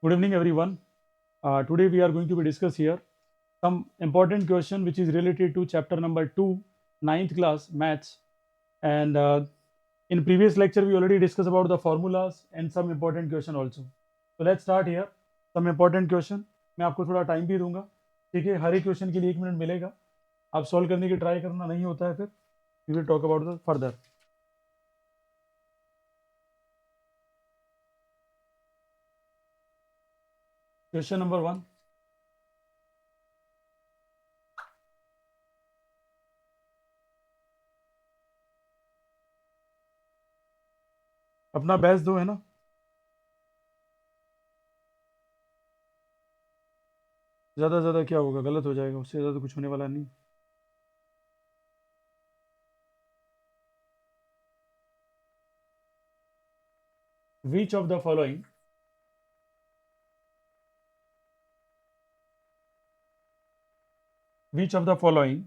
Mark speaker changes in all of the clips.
Speaker 1: Good evening, everyone. Today we are going to be discuss here some important question which is related to chapter number 2, ninth class maths. And in previous lecture we already discussed about the formulas and some important question also. So let's start here. Some important question. मैं आपको थोड़ा time भी दूंगा, ठीक है? हर एक question के लिए 1 मिनट मिलेगा. आप सॉल्व करने की ट्राई करना, नहीं होता है फिर we will talk about the further. Question number 1. अपना बेस्ट दो, है ना? ज़्यादा ज़्यादा क्या होगा, गलत हो जाएगा, उससे ज़्यादा तो कुछ होने वाला नहीं. Which of the following which of the following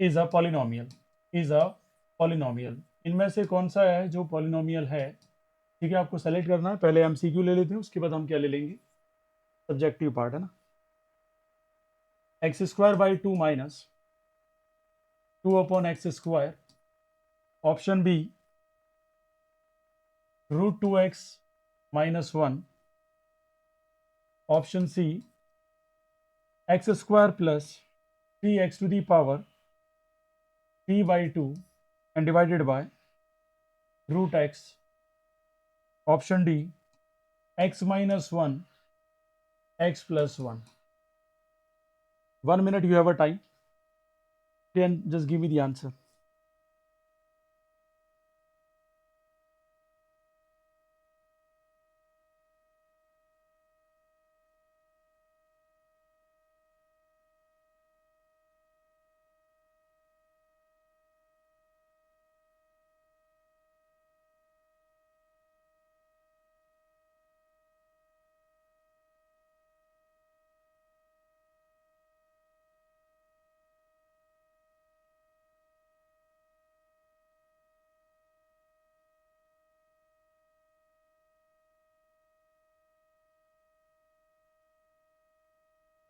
Speaker 1: is a polynomial is a polynomial? इनमें से कौन सा है जो पॉलिनोमियल है? ठीक है, आपको सेलेक्ट करना है. पहले एमसीक्यू ले लेते हैं, उसके बाद हम क्या ले लेंगे, सब्जेक्टिव पार्ट, है ना. X square by 2 minus 2 upon x square. Option B root 2x minus 1. Option C x square plus 3x to the power 3 by 2 and divided by root x. Option D x minus 1 x plus 1. 1 minute you have a time. Then just give me the answer.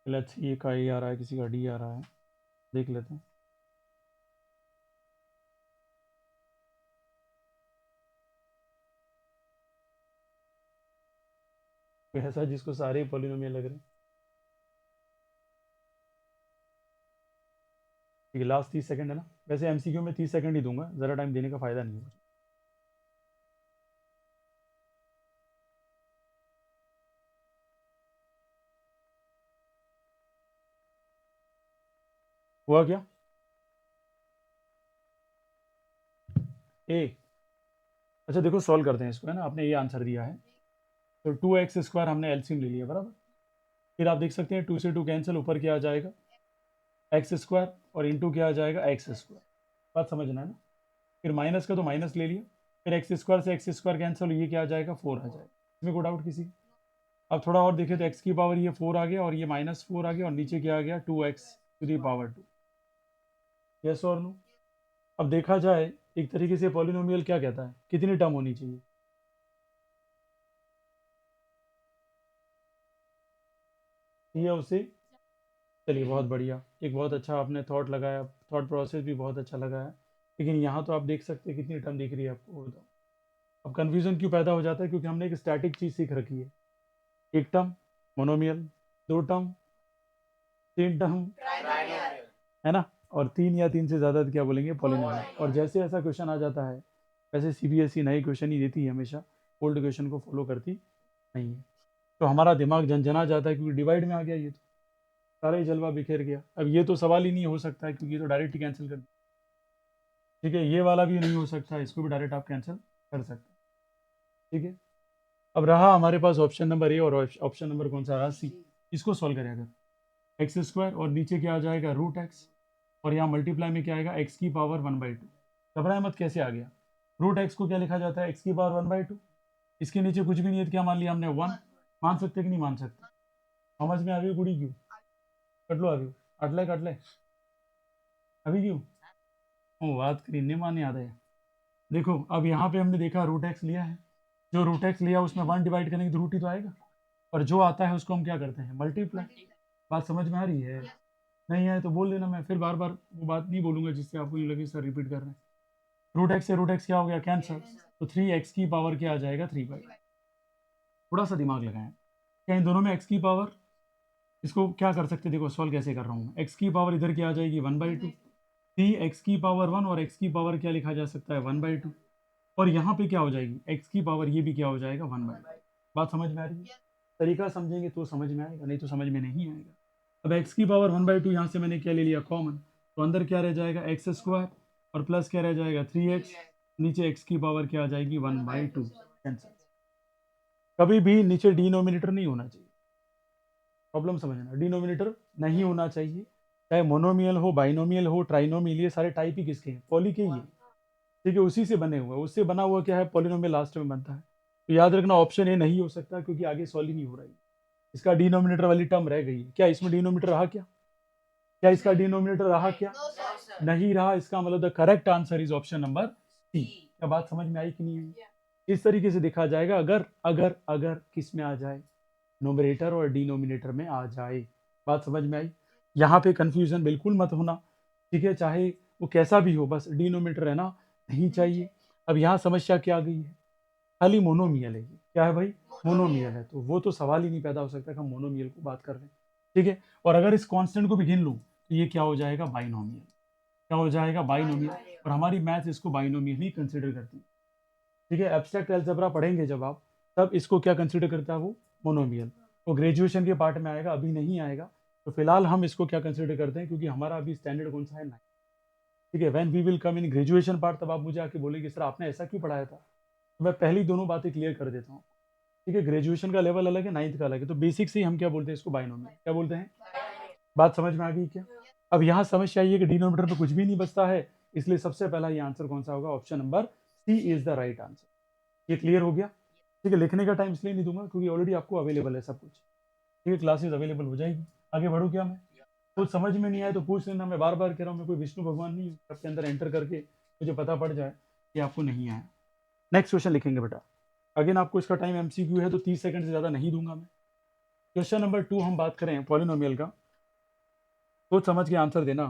Speaker 1: Let's see, एक आई आ रहा है, किसी का D आ रहा है, देख लेते हैं. कोई ऐसा जिसको सारे पॉलिनोमियल लग रहे हैं. ठीक है, लास्ट 30 सेकंड है ना. वैसे एमसीक्यू में 30 सेकंड ही दूंगा, ज़रा टाइम देने का फ़ायदा नहीं है. हुआ क्या? ए. अच्छा देखो, सॉल्व करते हैं इसको, है ना. आपने ये आंसर दिया है तो 2x² हमने एलसीएम ले लिया, बराबर. फिर आप देख सकते हैं 2 से 2 कैंसिल, ऊपर क्या आ जाएगा, x² और इंटू क्या आ जाएगा, x². बात समझना है ना. फिर माइनस का तो माइनस ले लिया, फिर x² से x² कैंसिल, ये क्या आ जाएगा, 4 आ जाएगा. इसमें कोई डाउट किसी? अब थोड़ा और देखें तो x की पावर ये 4 आ गया और ये -4 आ गया और नीचे क्या आ गया, 2x to the power 2. Yes और नो? अब देखा जाए एक तरीके से पॉलिनोमियल क्या कहता है, कितनी टर्म होनी चाहिए. ये उसे. चलिए, बहुत बढ़िया, एक बहुत अच्छा आपने थॉट लगाया, थॉट प्रोसेस भी बहुत अच्छा लगाया. लेकिन यहाँ तो आप देख सकते हैं कितनी टर्म दिख रही है आपको, बताओ. अब कन्फ्यूजन क्यों पैदा हो जाता है, क्योंकि हमने एक स्टैटिक चीज़ सीख रखी है. एक टर्म मोनोमियल, 2 टर्म, 3 टर्म, है ना. और 3 या 3 से ज़्यादा क्या बोलेंगे, पॉलिनोमियल. और जैसे ऐसा क्वेश्चन आ जाता है, वैसे सीबीएसई नए क्वेश्चन ही देती है हमेशा, ओल्ड क्वेश्चन को फॉलो करती नहीं है. तो हमारा दिमाग झंझना जाता है क्योंकि डिवाइड में आ गया ये, तो सारा ही जलवा बिखेर गया. अब ये तो सवाल ही नहीं हो सकता है क्योंकि ये तो डायरेक्ट ही कैंसिल कर. ठीक है, ये वाला भी नहीं हो सकता, इसको भी डायरेक्ट आप कैंसिल कर सकते हैं. ठीक है. अब रहा हमारे पास ऑप्शन नंबर ए और ऑप्शन नंबर कौन सा रहा, सी. इसको सॉल्व करें अगर, x² और नीचे क्या आ जाएगा, रूट एक्स, और यहाँ मल्टीप्लाई में क्या आएगा, x की पावर 1/2. घबराए मत, कैसे आ गया. रूट एक्स को क्या लिखा जाता है, x की पावर 1/2. इसके नीचे कुछ भी नहीं है तो क्या मान लिया हमने, 1. मान सकते कि नहीं मान सकते? समझ में आ गई कुड़ी क्यों? कट लो अभी, कट ले अभी क्यों. ओ बात करी नहीं माने आ रहे. देखो अब यहाँ पे हमने देखा रूट एक्स लिया है, जो रूट एक्स लिया उसमें 1 डिवाइड करेंगे तो रूट ही तो आएगा. और जो आता है उसको हम क्या करते हैं, मल्टीप्लाई। बात समझ में आ रही है? नहीं आए तो बोल देना, मैं फिर बार बार वो बात नहीं बोलूंगा जिससे आपको ये लगे सर रिपीट कर रहे हैं। रूट एक्स से रूट एक्स क्या हो गया, कैंसर। तो 3x की पावर क्या आ जाएगा, 3/। थोड़ा सा दिमाग लगाएं, क्या इन दोनों में x की पावर, इसको क्या कर सकते हैं, देखो सॉल्व कैसे कर रहा हूँ, x की पावर इधर क्या आ जाएगी, 1/2। 3x की पावर 1 और x की पावर क्या लिखा जा सकता है, 1/2। और यहाँ पे क्या हो जाएगी, x की पावर ये भी क्या हो जाएगा, 1/2। बात समझ में आ रही है? तरीका समझेंगे तो समझ में आएगा, नहीं तो समझ में नहीं आएगा। अब x की पावर 1/2 यहाँ से मैंने क्या ले लिया, कॉमन। तो अंदर क्या रह जाएगा, x² और प्लस क्या रह जाएगा, 3x। नीचे x की पावर क्या आ जाएगी, 1/2। कैंसिल। कभी भी नीचे डिनोमिनेटर नहीं होना चाहिए, प्रॉब्लम समझना, डिनोमिनेटर नहीं होना चाहिए। चाहे मोनोमियल हो, बाइनोमियल हो, ट्राइनोमियल, ये सारे टाइप ही किसके हैं, पॉली के ही हैं। ठीक है, उसी से बने हुए हैं। उससे बना हुआ क्या है, पॉलिनोमियल लास्ट में बनता है। तो याद रखना ऑप्शन ए नहीं हो सकता, क्योंकि आगे सॉल्व ही नहीं हो रही, इसका डिनोमिनेटर वाली टर्म रह गई है। क्या इसमें डिनोमिनेटर रहा क्या, क्या इसका डिनोमिनेटर रहा क्या, नहीं रहा। इसका मतलब the correct answer is option number C. क्या बात समझ में आई कि नहीं आई? इस तरीके से देखा जाएगा, अगर अगर अगर किस में आ जाए, नोमिनेटर और डिनोमिनेटर में आ जाए। बात समझ में आई? यहाँ पे कंफ्यूजन बिल्कुल मत होना, ठीक है, चाहे वो कैसा भी हो, बस डिनोमिनेटर रहना नहीं चाहिए। अब यहाँ समस्या क्या आ गई है, खाली मोनोमियल है, ये क्या है भाई, मोनोमियल है। तो वो तो सवाल ही नहीं पैदा हो सकता कि हम मोनोमियल को बात कर रहे हैं। ठीक है, और अगर इस कांस्टेंट को भी गिन लूँ तो ये क्या हो जाएगा, बाइनोमियल। क्या हो जाएगा, बाइनोमियल। और हमारी मैथ इसको बाइनोमियल ही कंसिडर करती है। ठीक है, एब्स्ट्रैक्ट अलजेब्रा पढ़ेंगे जब आप, तब इसको क्या कंसिडर करता है वो, मोनोमियल। वो ग्रेजुएशन के पार्ट में आएगा, अभी नहीं आएगा। तो फिलहाल हम इसको क्या कंसिडर करते हैं, क्योंकि हमारा अभी स्टैंडर्ड कौन सा है, 9। ठीक है, when we will come in graduation part, तब आप मुझे आके बोलेंगे सर आपने ऐसा क्यों पढ़ाया था। तो मैं पहली दोनों बातें क्लियर कर देता हूँ। ठीक है, ग्रेजुएशन का लेवल अलग है, 9th का अलग है। तो बेसिक से ही हम क्या बोलते हैं इसको, बाइनोमियल। क्या बोलते हैं, बात समझ में आ गई क्या? अब यहाँ समस्या ये है कि डिनोमिनेटर में कुछ भी नहीं बचता है, इसलिए सबसे पहला ये आंसर कौन सा होगा, option number C is the right answer. ये क्लियर हो गया? ठीक है, लिखने का टाइम इसलिए नहीं दूंगा क्योंकि ऑलरेडी आपको अवेलेबल है सब कुछ। ठीक है, क्लासेस अवेलेबल हो जाएगी। आगे बढ़ूँ क्या मैं? कुछ समझ में नहीं आया तो पूछ लेना, मैं बार बार कह रहा हूँ, मैं कोई विष्णु भगवान नहीं हूँ आपके अंदर एंटर करके मुझे पता पड़ जाए कि आपको नहीं आया। नेक्स्ट क्वेश्चन लिखेंगे बेटा। अगेन आपको इसका टाइम एमसीक्यू है तो 30 सेकंड से ज़्यादा नहीं दूंगा मैं। क्वेश्चन नंबर 2 हम बात करें पॉलिनोमियल का, सोच समझ के आंसर देना।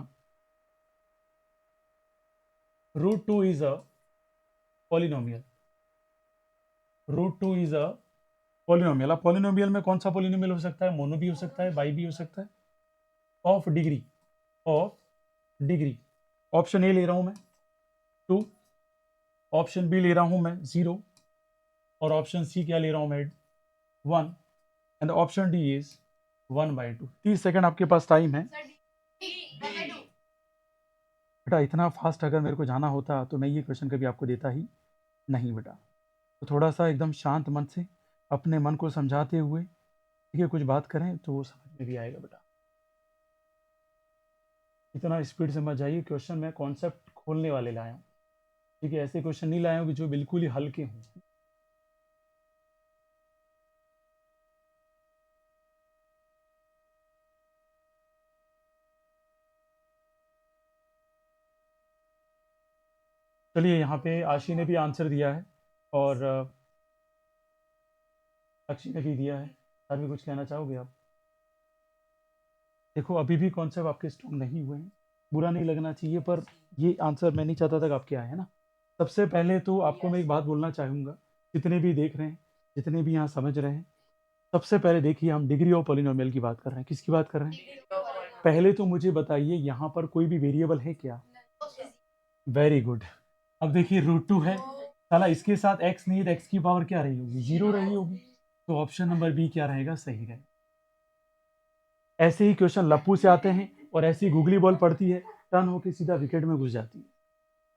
Speaker 1: √2 is a polynomial. √2 is a polynomial. अब पॉलिनोमियल में कौन सा पॉलिनोमियल हो सकता है, मोनो भी हो सकता है, बाई भी हो सकता है, of degree, of degree. Option A ले रहा हूं मैं 2, ऑप्शन बी ले रहा हूं मैं 0, और ऑप्शन सी क्या ले रहा हूं मैं 1, and option D is 1/2। 30 second आपके पास टाइम है बेटा। इतना फास्ट अगर मेरे को जाना होता तो मैं ये क्वेश्चन कभी आपको देता ही नहीं बेटा। तो थोड़ा सा एकदम शांत मन से अपने मन को समझाते हुए, ठीक है, कुछ बात करें तो वो समझ में भी आएगा बेटा। इतना स्पीड से मत जाइए, क्वेश्चन में कॉन्सेप्ट खोलने वाले लाया हूँ। ठीक है, ऐसे क्वेश्चन नहीं लाया हूँ कि जो बिल्कुल ही हल्के हों। चलिए, यहाँ पे आशी ने भी आंसर दिया है और अक्षी ने भी दिया है। सर भी कुछ कहना चाहोगे आप? देखो अभी भी कॉन्सेप्ट आपके स्ट्रॉन्ग नहीं हुए हैं, बुरा नहीं लगना चाहिए, पर ये आंसर मैं नहीं चाहता था कि आपके आए, है ना। सबसे पहले तो आपको मैं एक बात बोलना चाहूँगा, जितने भी देख रहे हैं, जितने भी यहाँ समझ रहे हैं, सबसे पहले देखिए हम डिग्री ऑफ पॉलिनोमियल की बात कर रहे हैं। किसकी बात कर रहे हैं? पहले तो मुझे बताइए यहाँ पर कोई भी वेरिएबल है क्या? Very good. अब देखिए √2 है, साला इसके साथ x नहीं है तो x की पावर क्या रही होगी, 0 रही होगी। तो ऑप्शन नंबर बी क्या रहेगा, सही रहेगा। ऐसे ही क्वेश्चन लप्पू से आते हैं और ऐसी ही गूगली बॉल पड़ती है, टर्न होकर सीधा विकेट में घुस जाती है।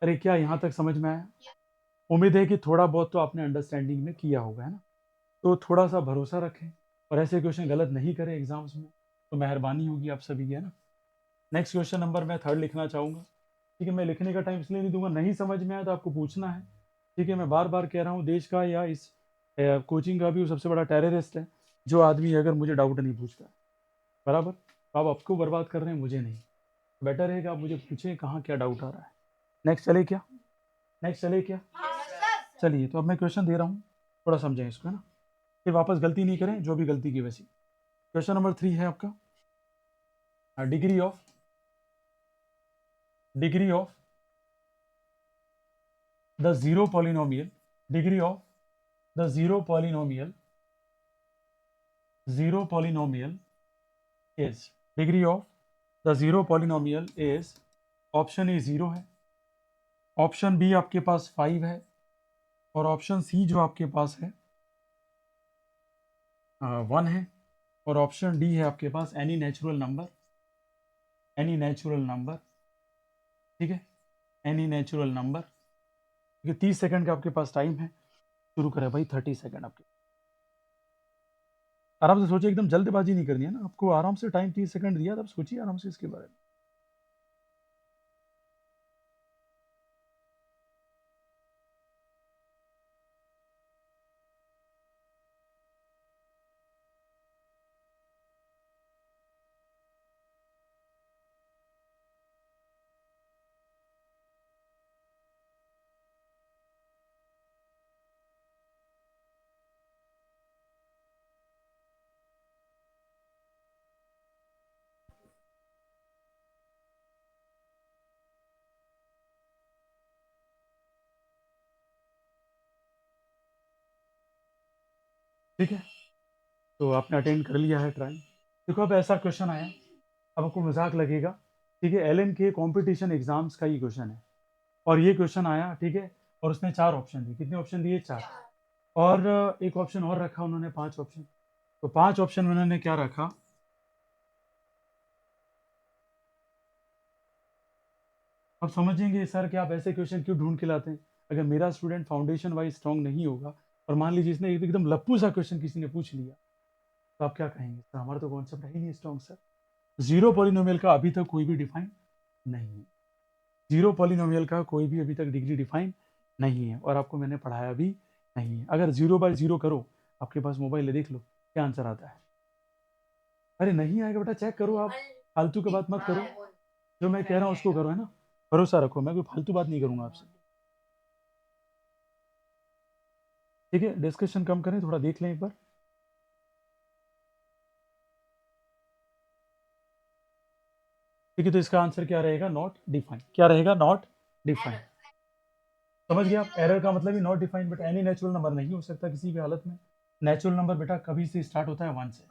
Speaker 1: अरे क्या यहाँ तक समझ में आया? उम्मीद है कि थोड़ा बहुत तो आपने अंडरस्टैंडिंग में किया होगा, है ना। तो थोड़ा सा भरोसा रखें और ऐसे क्वेश्चन गलत नहीं करें एग्जाम्स में, तो मेहरबानी होगी आप सभी की, है ना। नेक्स्ट क्वेश्चन नंबर मैं 3 लिखना चाहूँगा। ठीक है, मैं लिखने का टाइम इसलिए नहीं दूंगा, नहीं समझ में आया तो आपको पूछना है। ठीक है, मैं बार बार कह रहा हूँ, देश का या इस कोचिंग का भी वो सबसे बड़ा टेररिस्ट है जो आदमी अगर मुझे डाउट नहीं पूछता। बराबर, आप आपको बर्बाद कर रहे हैं, मुझे नहीं। बेटर है कि आप मुझे पूछें कहाँ क्या डाउट आ रहा है। नेक्स्ट चले क्या, नेक्स्ट चले क्या? चलिए, तो अब मैं क्वेश्चन दे रहा हूँ, थोड़ा समझें इसको, है ना। फिर वापस गलती नहीं करें, जो भी गलती की वैसी। क्वेश्चन नंबर 3 है आपका, degree of the zero polynomial, degree of the zero polynomial is, degree of the zero polynomial is, option A 0 है, ऑप्शन बी आपके पास 5 है, और ऑप्शन सी जो आपके पास है 1 है, और ऑप्शन डी है आपके पास एनी नेचुरल नंबर, ठीक है, एनी नेचुरल नंबर। ठीक है, 30 सेकंड का आपके पास टाइम है, शुरू करें भाई। 30 सेकंड आपके, आराम से सोचिए, एकदम जल्दबाजी नहीं करनी है ना आपको, आराम से टाइम 30 सेकंड दिया, तब सोचिए आराम से इसके बारे में। ठीक है, तो आपने अटेंड कर लिया है ट्रायल। देखो अब ऐसा क्वेश्चन आया, अब आपको मजाक लगेगा, ठीक है, एलएन के कंपटीशन एग्जाम्स का ये क्वेश्चन है, और ये क्वेश्चन आया, ठीक है, और उसने 4 ऑप्शन दिए। कितने ऑप्शन दिए? 4। और एक ऑप्शन और रखा उन्होंने, 5 ऑप्शन। तो 5 ऑप्शन में उन्होंने क्या रखा, अब समझेंगे सर कि आप ऐसे क्वेश्चन क्यों ढूंढ के लाते हैं। अगर मेरा स्टूडेंट फाउंडेशन वाइज स्ट्रांग नहीं होगा, और मान लीजिए इसने एकदम लप्पू सा क्वेश्चन किसी ने पूछ लिया, तो आप क्या कहेंगे, सर हमारा तो कॉन्सेप्ट है ही नहीं स्ट्रांग सर। जीरो पॉलिनोमियल का अभी तक कोई भी डिफाइन नहीं है, जीरो पॉलिनोमियल का कोई भी अभी तक डिग्री डिफाइन नहीं है, और आपको मैंने पढ़ाया भी नहीं है। अगर 0/0 करो, आपके पास मोबाइल है, देख लो क्या आंसर आता है। अरे नहीं आएगा बेटा, चेक करो आप, फालतू की बात मत करो, जो मैं कह रहा हूँ उसको करो, है ना, भरोसा रखो, मैं कोई फालतू बात नहीं करूंगा आपसे। ठीक है, डिस्कशन कम करें, थोड़ा देख लें एक बार। ठीक है, तो इसका आंसर क्या रहेगा, नॉट डिफाइन। क्या रहेगा, नॉट डिफाइन। समझ गया आप, एरर का मतलब ही not define. But any natural number नहीं हो सकता किसी भी हालत में। नेचुरल नंबर बेटा कभी से स्टार्ट होता है, 1 से।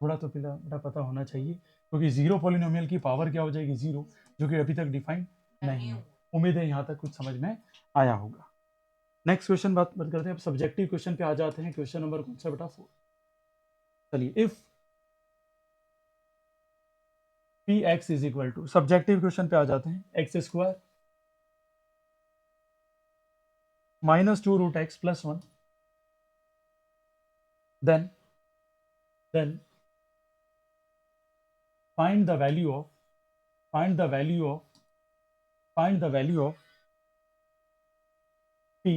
Speaker 1: थोड़ा तो बेटा पता होना चाहिए, क्योंकि जीरो पॉलिनोमियल की पावर क्या हो जाएगी, 0, जो कि अभी तक डिफाइन नहीं है। उम्मीद है यहाँ तक कुछ समझ में आया होगा। नेक्स्ट क्वेश्चन बात करते हैं, अब सब्जेक्टिव क्वेश्चन पे आ जाते हैं। क्वेश्चन नंबर कौन सा बेटा, 4। चलिए, if p x is equal to, subjective question पे आ जाते हैं, x² -2 √x + 1, then find the value of find the value of find the value of p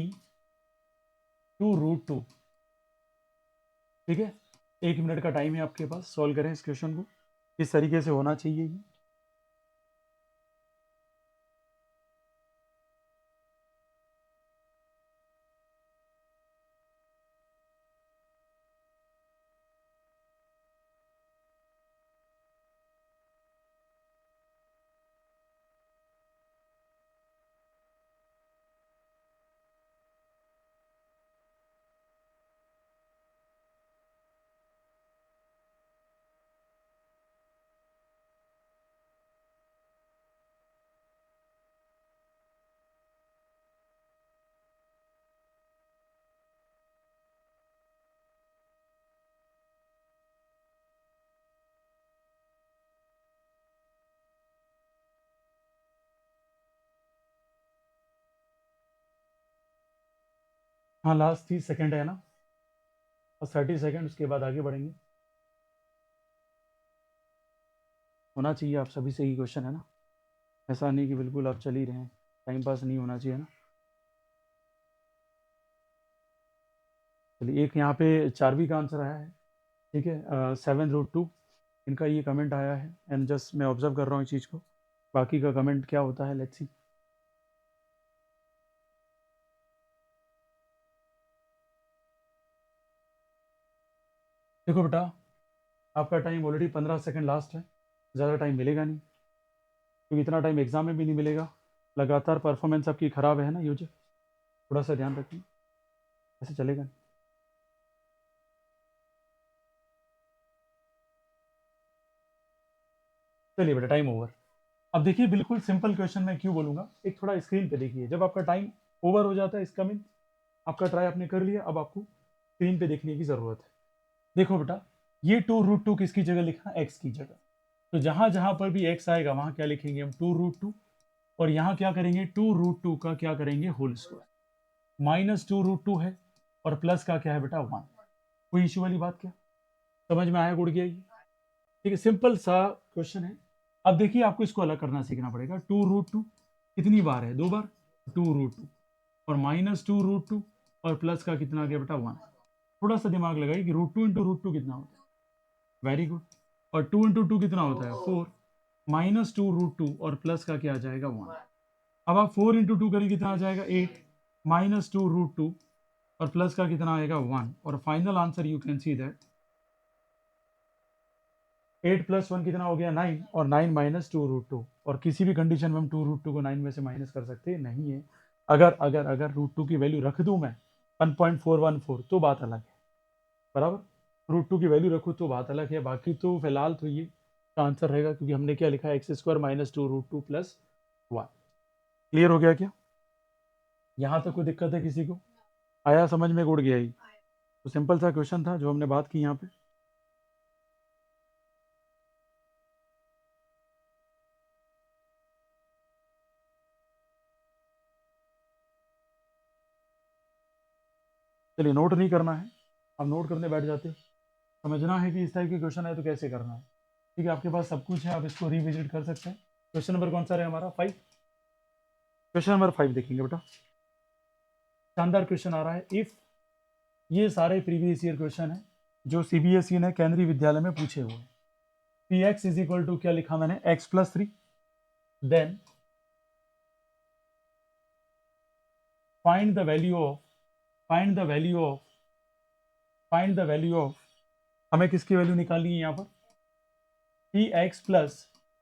Speaker 1: 2 √2। ठीक है, 1 मिनट का टाइम है आपके पास, सॉल्व करें इस क्वेश्चन को। किस तरीके से होना चाहिए ये। हाँ, लास्ट 30 सेकंड है ना, और 30 सेकंड, उसके बाद आगे बढ़ेंगे। होना चाहिए आप सभी से ही क्वेश्चन, है ना, ऐसा नहीं कि बिल्कुल आप चल ही रहे हैं, टाइम पास नहीं होना चाहिए ना। चलिए, एक यहाँ पे चारवी का आंसर आया है, ठीक है, 7 √2, इनका ये कमेंट आया है, एंड जस्ट मैं ऑब्जर्व कर रहा हूँ इस चीज़ को, बाकी का कमेंट क्या होता है, लेट्स सी। देखो बेटा, आपका टाइम ऑलरेडी 15 सेकंड लास्ट है, ज़्यादा टाइम मिलेगा नहीं, क्योंकि इतना टाइम एग्जाम में भी नहीं मिलेगा। लगातार परफॉर्मेंस आपकी ख़राब है ना यूजी, थोड़ा सा ध्यान रखिए, ऐसे चलेगा नहीं। चलिए बेटा, टाइम ओवर। अब देखिए, बिल्कुल सिंपल क्वेश्चन मैं क्यों बोलूँगा, एक थोड़ा स्क्रीन पे देखिए। जब आपका टाइम ओवर हो जाता है, इसका मीन आपका ट्राई आपने कर लिया, अब आपको स्क्रीन पे देखने की ज़रूरत है। देखो बेटा, ये 2√2 किसकी जगह लिखा, एक्स की जगह। तो जहाँ जहाँ पर भी एक्स आएगा वहाँ क्या लिखेंगे हम, 2√2। और यहाँ क्या करेंगे, 2√2 का क्या करेंगे, होल स्क्वायर। माइनस 2√2 है और प्लस का क्या है बेटा, 1। कोई इशू वाली बात क्या, समझ में आया, गुड़ गया ये? ठीक है, सिंपल सा क्वेश्चन है। अब देखिए, आपको इसको अलग करना सीखना पड़ेगा। 2√2 कितनी बार है, 2 बार, 2√2 और माइनस 2√2 और प्लस का कितना आ गया बेटा, 1। थोड़ा सा दिमाग लगाइए कि √2 इंटू √2 कितना होता है, वेरी गुड। और 2 इंटू 2 कितना होता है, 4। माइनस 2√2 और प्लस का क्या आ जाएगा, 1। अब आप 4 इंटू 2 करें, कितना आ जाएगा, 8। माइनस 2√2 और प्लस का कितना आएगा, 1। और final answer you can see that 8 plus 1 कितना हो गया, 9। और 9 माइनस 2√2, और किसी भी कंडीशन में हम 2√2 को 9 में से माइनस कर सकते नहीं है। अगर अगर अगर √2 की वैल्यू रख दूं मैं 1.414 तो बात अलग है, बराबर। √2 की वैल्यू रखूँ तो बात अलग है, बाकी तो फिलहाल तो ये का आंसर रहेगा, क्योंकि हमने क्या लिखा है, x square minus 2√2 plus 1। Clear हो गया क्या, यहाँ तक कोई दिक्कत है किसी को, आया समझ में, उड़ गया ही? तो सिंपल सा क्वेश्चन था जो हमने बात की यहाँ पे। चलिए, नोट नहीं करना है, अब नोट करने बैठ जाते। समझना है कि इस टाइप के क्वेश्चन है तो कैसे करना है। ठीक है, आपके पास सब कुछ है, आप इसको रिविजिट कर सकते हैं। क्वेश्चन नंबर कौन सा रहा हमारा, 5। क्वेश्चन नंबर 5 देखेंगे बेटा, शानदार क्वेश्चन आ रहा है। इफ, ये सारे प्रीवियस ईयर क्वेश्चन है जो सीबीएसई ने केंद्रीय विद्यालय में पूछे हुए हैं। P x is equal to क्या लिखा मैंने, x+3, then find the value of, find the value of, find the value of, हमें किसकी वैल्यू निकालनी है यहाँ पर, पी एक्स प्लस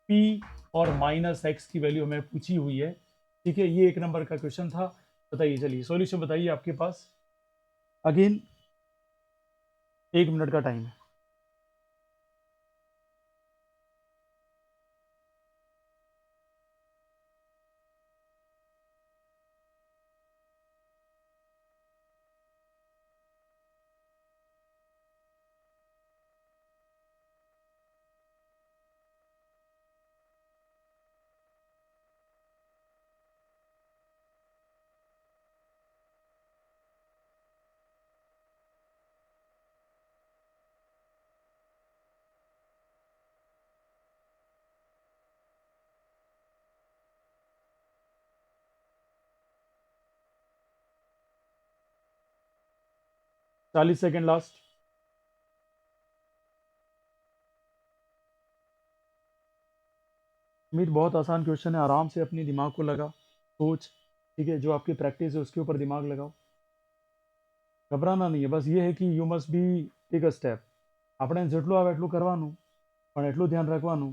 Speaker 1: पी और माइनस एक्स की वैल्यू हमें पूछी हुई है। ठीक है, ये 1 नंबर का क्वेश्चन था। बताइए, चलिए सॉल्यूशन बताइए, आपके पास अगेन 1 मिनट का टाइम है। चालीस सेकेंड लास्ट। उम्मीद बहुत आसान क्वेश्चन है, आराम से अपने दिमाग को लगा, सोच। ठीक है, जो आपकी प्रैक्टिस है उसके ऊपर दिमाग लगाओ, घबराना नहीं है। बस ये है कि you must be take a step. આપણે જેટલું આવે એટલું કરવાનું, પણ એટલું ધ્યાન રાખવાનું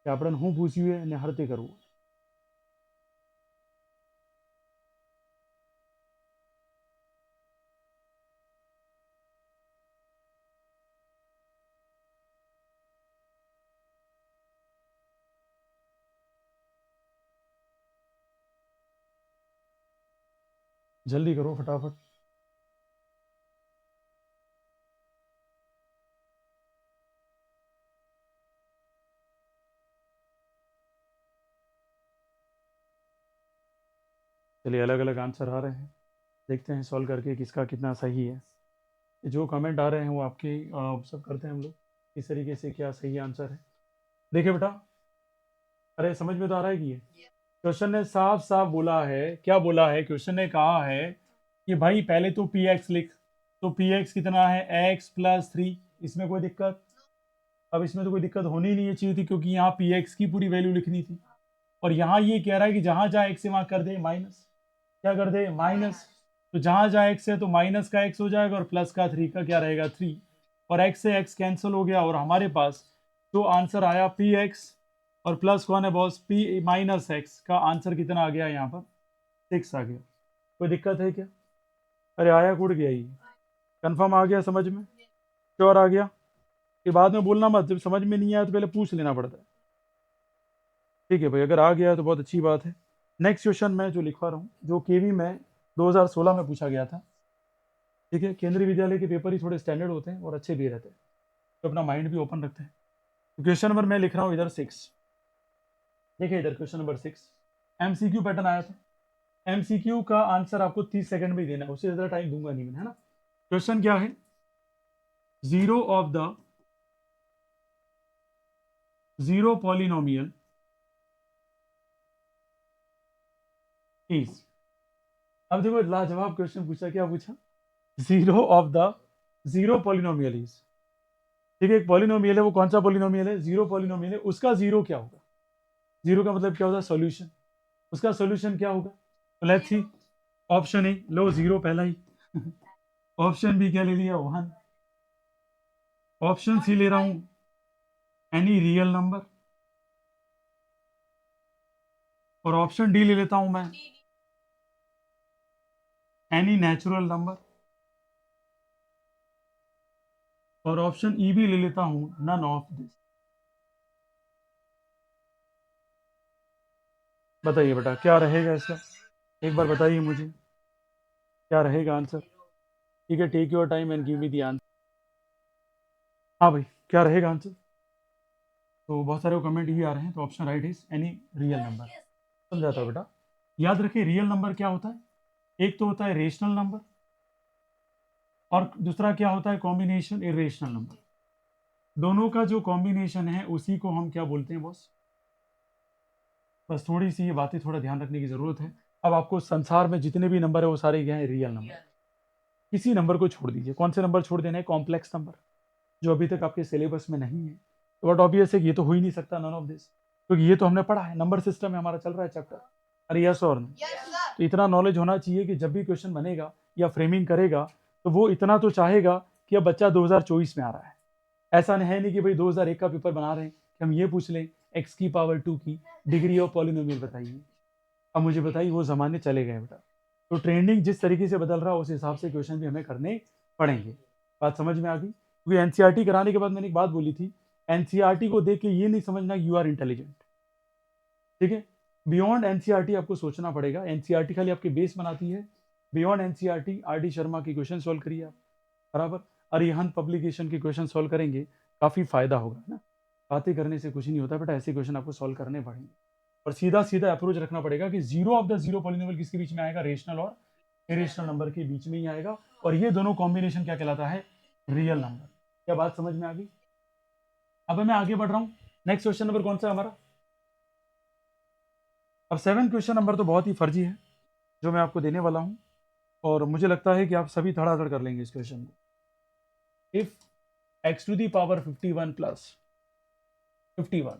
Speaker 1: કે આપણે હું પૂછ્યું ને હરતે કરવું। जल्दी करो फटाफट। चलिए, अलग अलग आंसर आ रहे हैं, देखते हैं सॉल्व करके किसका कितना सही है। जो कमेंट आ रहे हैं वो आपके ऑब्जर्व करते हैं हम लोग, इस तरीके से क्या सही आंसर है। देखिए बेटा, अरे समझ में तो आ रहा है कि ये क्वेश्चन ने साफ साफ बोला है, क्या बोला है, क्वेश्चन ने कहा है कि भाई पहले तो पी एक्स लिख। तो पी एक्स कितना है, x+3। इसमें कोई दिक्कत, अब इसमें तो कोई दिक्कत होनी ही नहीं चाहिए थी, क्योंकि यहाँ पी एक्स की पूरी वैल्यू लिखनी थी। और यहाँ ये कह रहा है कि जहां जहां एक्स है वहां कर दे माइनस, क्या कर दे, माइनस। तो जहां जहां एक्स है तो माइनस का एक्स हो जाएगा और प्लस का 3 का क्या रहेगा, 3। और x से x कैंसिल हो गया, और हमारे पास जो आंसर आया पी एक्स और प्लस कौन है बॉस, पी माइनस एक्स का आंसर कितना आ गया यहाँ पर 6 आ गया। कोई दिक्कत है क्या? अरे आया कुड़ गया, ये कंफर्म आ गया समझ में, श्योर आ गया? कि बाद में बोलना मत, जब समझ में नहीं आया तो पहले पूछ लेना पड़ता है। ठीक है भाई, अगर आ गया तो बहुत अच्छी बात है। नेक्स्ट क्वेश्चन मैं जो लिखवा रहा हूँ, जो केवी में 2016 में पूछा गया था। ठीक है, केंद्रीय विद्यालय के पेपर ही थोड़े स्टैंडर्ड होते हैं और अच्छे भी रहते हैं, तो अपना माइंड भी ओपन रखते हैं। क्वेश्चन नंबर मैं लिख रहा हूँ इधर 6। देखिए इधर क्वेश्चन नंबर 6 एमसीक्यू पैटर्न आया था। एमसीक्यू का आंसर आपको 30 सेकंड में ही देना है, उससे ज़्यादा टाइम दूंगा नहीं मैं, है ना। क्वेश्चन क्या है, zero of the zero polynomial is, अब देखो लाजवाब क्वेश्चन पूछा, क्या पूछा, zero of the zero polynomial is. ठीक है, एक पॉलिनोमियल है, वो कौन सा पॉलिनोमियल है, जीरो पॉलिनोमियल है, उसका जीरो क्या होगा। जीरो का मतलब क्या होता है, सॉल्यूशन, उसका सॉल्यूशन क्या होगा। तो let's see, option A low zero पहला ही ऑप्शन बी क्या ले लिया 1, ऑप्शन सी ले रहा हूं एनी रियल नंबर, और ऑप्शन डी ले लेता हूं मैं एनी नेचुरल नंबर, और ऑप्शन ई भी ले लेता हूं नन ऑफ दिस। बताइए बेटा क्या रहेगा इसका, एक बार बताइए मुझे क्या रहेगा आंसर। ठीक है, take your time and give me the answer. हाँ भाई, क्या रहेगा आंसर। तो बहुत सारे कमेंट भी आ रहे हैं, तो option right is any real number. समझाता हूँ बेटा, याद रखिए रियल नंबर क्या होता है, एक तो होता है रेशनल नंबर, और दूसरा क्या होता है कॉम्बिनेशन इरेशनल नंबर। दोनों का जो कॉम्बिनेशन है उसी को हम क्या बोलते हैं बॉस। बस थोड़ी सी ये बातें थोड़ा ध्यान रखने की जरूरत है। अब आपको संसार में जितने भी नंबर है वो सारे क्या है, रियल नंबर। किसी नंबर को छोड़ दीजिए, कौन से नंबर छोड़ देना है, कॉम्प्लेक्स नंबर, जो अभी तक आपके सिलेबस में नहीं है। तो बट ऑब्वियस है कि ये तो हो ही नहीं सकता नन ऑफ दिस, क्योंकि ये तो हमने पढ़ा है, नंबर सिस्टम में हमारा चल रहा है चैप्टर। अरे यस और नो, तो इतना नॉलेज होना चाहिए कि जब भी क्वेश्चन बनेगा या फ्रेमिंग करेगा तो वो इतना तो चाहेगा कि अब बच्चा 2024 में आ रहा है। ऐसा नहीं है, नहीं कि भाई 2001 का पेपर बना रहे हैं कि हम ये पूछ लें x की पावर 2 की डिग्री ऑफ पॉलिनोमियल बताइए। अब मुझे बताइए, वो ज़माने चले गए बेटा। तो ट्रेंडिंग जिस तरीके से बदल रहा है उस हिसाब से क्वेश्चन भी हमें करने पड़ेंगे। बात समझ में आ गई, क्योंकि एनसीईआरटी कराने के बाद मैंने एक बात बोली थी, एनसीईआरटी को देख के ये नहीं समझना यू आर इंटेलिजेंट। ठीक है, बियॉन्ड एनसीईआरटी आपको सोचना पड़ेगा। एनसीईआरटी खाली आपकी बेस बनाती है, beyond NCERT R D Sharma की क्वेश्चन सॉल्व करिए आप, बराबर। अरिहंत पब्लिकेशन के क्वेश्चन सॉल्व करेंगे, काफ़ी फायदा होगा, है ना। बातें करने से कुछ नहीं होता बेटा, ऐसे क्वेश्चन आपको सॉल्व करने पड़ेंगे, और सीधा सीधा अप्रोच रखना पड़ेगा कि zero of the zero polynomial किसके बीच में आएगा, रेशनल और इरेशनल नंबर के बीच में ही आएगा, और ये दोनों कॉम्बिनेशन क्या कहलाता है, रियल नंबर। क्या बात समझ में आ गई। अब मैं आगे बढ़ रहा हूँ, नेक्स्ट क्वेश्चन नंबर कौन सा हमारा। अब 7 क्वेश्चन नंबर तो बहुत ही फर्जी है जो मैं आपको देने वाला हूँ, और मुझे लगता है कि आप सभी धड़ाधड़ कर लेंगे इस क्वेश्चन को। If x to the power 51 plus 51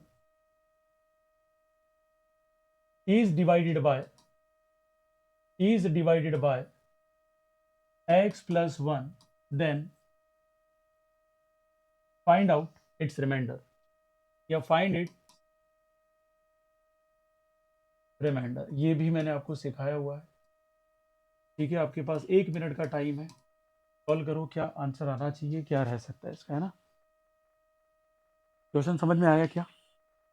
Speaker 1: is divided by x plus 1, then find out its remainder, या find it remainder। ये भी मैंने आपको सिखाया हुआ है। ठीक है, आपके पास 1 मिनट का टाइम है, सॉल्व करो, क्या आंसर आना चाहिए, क्या रह सकता है इसका, है ना। क्वेश्चन समझ में आया क्या,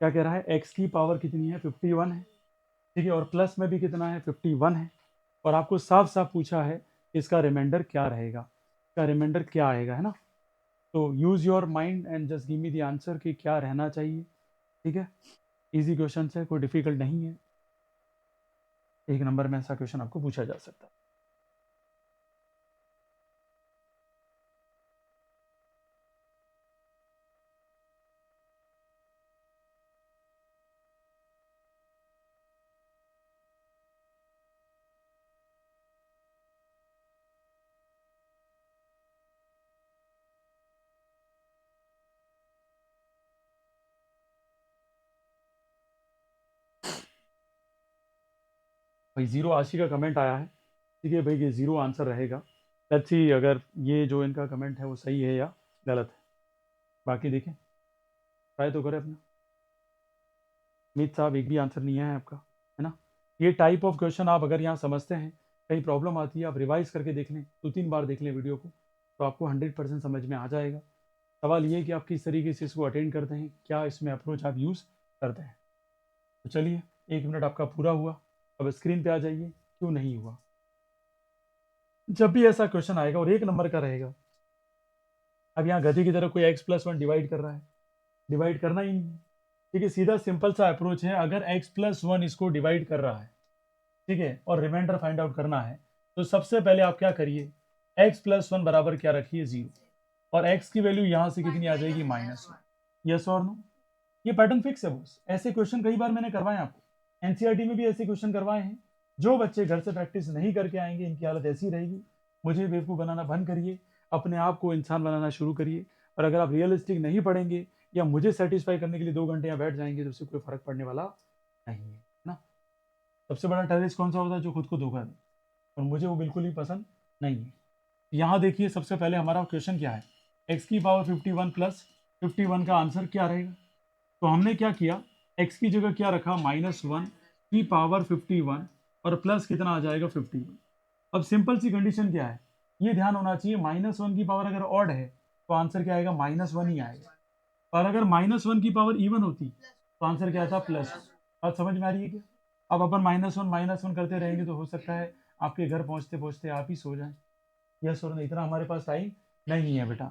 Speaker 1: क्या कह रहा है, x की पावर कितनी है, 51 है। ठीक है, और प्लस में भी कितना है, 51 है, और आपको साफ साफ पूछा है इसका रिमाइंडर क्या रहेगा, इसका रिमाइंडर क्या आएगा, है ना। तो use your mind and just give me the answer कि क्या रहना चाहिए। ठीक है, इजी क्वेश्चन है, कोई डिफिकल्ट नहीं है, 1 नंबर में ऐसा क्वेश्चन आपको पूछा जा सकता है। भाई जीरो आशी का कमेंट आया है। ठीक है भाई, ये जीरो आंसर रहेगा। लेट्स सी अगर ये जो इनका कमेंट है वो सही है या गलत है। बाकी देखें, ट्राई तो करें अपना। मीत साहब एक भी आंसर नहीं है आपका, है ना। ये टाइप ऑफ क्वेश्चन आप अगर यहाँ समझते हैं, कहीं प्रॉब्लम आती है, आप रिवाइज करके देख लें, 2-3 बार देख लें वीडियो को, तो आपको 100% समझ में आ जाएगा। सवाल ये है कि आप किस तरीके से इसको अटेंड करते हैं, क्या इसमें अप्रोच आप यूज़ करते हैं। तो चलिए, 1 मिनट आपका पूरा हुआ। अब स्क्रीन पे आ जाइए, क्यों नहीं हुआ। जब भी ऐसा क्वेश्चन आएगा और 1 नंबर का रहेगा, अब यहाँ गधे की तरह कोई x+1 डिवाइड कर रहा है, डिवाइड करना ही नहीं है। ठीक है, सीधा सिंपल सा अप्रोच है। अगर x+1 इसको डिवाइड कर रहा है, ठीक है, और रिमाइंडर फाइंड आउट करना है, तो सबसे पहले आप क्या करिए, x+1 बराबर क्या रखिए, 0, और x की वैल्यू यहाँ से कितनी आ जाएगी, -1। यस और नो, ये पैटर्न फिक्स है बॉस। ऐसे क्वेश्चन कई बार मैंने करवाए आपको, एनसीईआरटी में भी ऐसे क्वेश्चन करवाए हैं। जो बच्चे घर से प्रैक्टिस नहीं करके आएंगे, इनकी हालत ऐसी रहेगी। मुझे बेवकूफ़ बनाना बंद करिए, अपने आप को इंसान बनाना शुरू करिए। और अगर आप रियलिस्टिक नहीं पढ़ेंगे या मुझे सेटिस्फाई करने के लिए 2 घंटे यहाँ बैठ जाएंगे, तो उससे कोई फर्क पड़ने वाला नहीं है ना। सबसे बड़ा टेररिस्ट कौन सा होता है, जो खुद को धोखा दे, और मुझे वो बिल्कुल ही पसंद नहीं है। यहाँ देखिए, सबसे पहले हमारा क्वेश्चन क्या है, x की पावर 51 प्लस 51 का आंसर क्या रहेगा। तो हमने क्या किया, x की जगह क्या रखा, -1 की पावर 51, और प्लस कितना आ जाएगा, 51। अब सिंपल सी कंडीशन क्या है, ये ध्यान होना चाहिए, -1 की पावर अगर ऑड है तो आंसर क्या आएगा, -1 ही आएगा। और अगर -1 की पावर इवन होती तो आंसर क्या था, +1। अब समझ में आ रही है क्या। अब अपन -1 करते रहेंगे तो हो सकता है आपके घर पहुंचते पहुंचते आप ही सो जाएं। यस और नहीं, इतना हमारे पास टाइम नहीं है बेटा।